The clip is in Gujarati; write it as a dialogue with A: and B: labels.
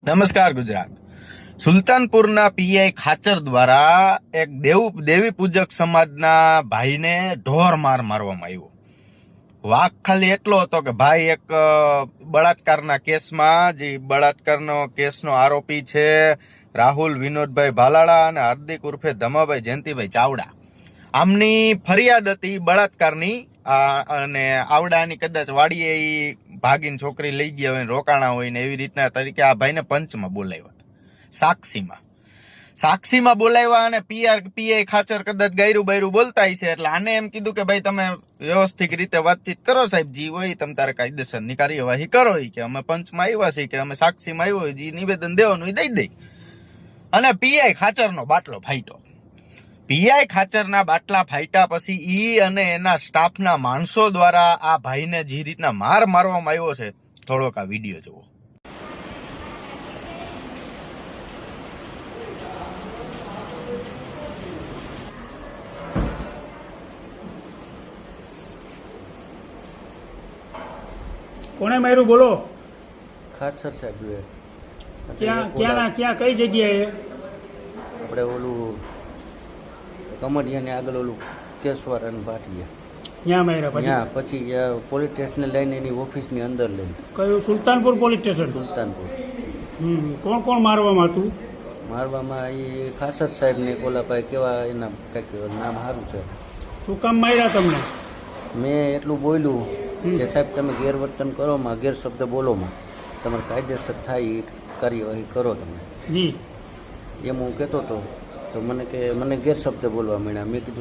A: નમસ્કાર ગુજરાત. સુલતાનપુરના પીઆઈ ખાચર દ્વારા એક દેવી પૂજક સમાજના ભાઈને ઢોર મારવામાં આવ્યો. વાક ખાલી એટલો હતો કે ભાઈ એક બળાત્કારના કેસમાં જે બળાત્કારનો કેસનો આરોપી છે રાહુલ વિનોદભાઈ ભાલાળા અને હાર્દિક ઉર્ફે ધમાભાઈ જયંતિભાઈ ચાવડા, આમની ફરિયાદ હતી બળાત્કારની. અને આવડાની કદાચ વાડીએ ભાગીને છોકરી લઈ ગયા હોય, રોકાણા હોય ને એવી રીતના તરીકે આ ભાઈને પંચમાં બોલાવ્યા હતા. સાક્ષીમાં બોલાવ્યા અને પીઆઈ ખાચર કદાચ ગાયરું બાયરું બોલતા છે એટલે આને એમ કીધું કે ભાઈ તમે વ્યવસ્થિત રીતે વાતચીત કરો સાહેબ, જી હોય તમે તારે કાયદેસરની કાર્યવાહી કરો, કે અમે પંચમાં આવ્યા છીએ કે અમે સાક્ષીમાં આવ્યો જે નિવેદન દેવાનું એ દઈ દઈ. અને પીઆઈ ખાચરનો બાટલો ફાટ્યો. પીઆઈ ખાચરના બાટલા ફાટ્યા પછી ઈ અને એના સ્ટાફના માણસો દ્વારા આ ભાઈને જે રીતના મારવામાં આવ્યો છે, થોડોક આ વિડીયો જુઓ.
B: કોને માર્યું બોલો?
C: ખાચર સાહેબ
B: ક્યાં કઈ જગ્યાએ?
C: આપણે ઓલું કમરિયાની આગળ ઓલું કેશવાળાની ભાટિયા
B: ત્યાં માર્યા?
C: ત્યાં પછી પોલીસ સ્ટેશને લઈને એની ઓફિસની અંદર લઈને.
B: કયું? Sultanpur police station?
C: સુલતાનપુર.
B: કોણ કોણ મારવામાં હતું?
C: મારવામાં એ ખાચર સાહેબ ને કોલાભાઈ કેવા એના કંઈક નામ સારું છે.
B: શું કામ માર્યા તમને?
C: મેં એટલું બોલ્યું કે સાહેબ તમે ગેરવર્તન કરોમાં, ગેરશબ્દ બોલોમાં તમારે કાયદેસર થાય એ કાર્યવાહી કરો તમે.
B: જી.
C: એમ હું કહેતો હતો તો મને કે મને ગેરશબ્દ બોલવા માંડ્યા. મેં કીધું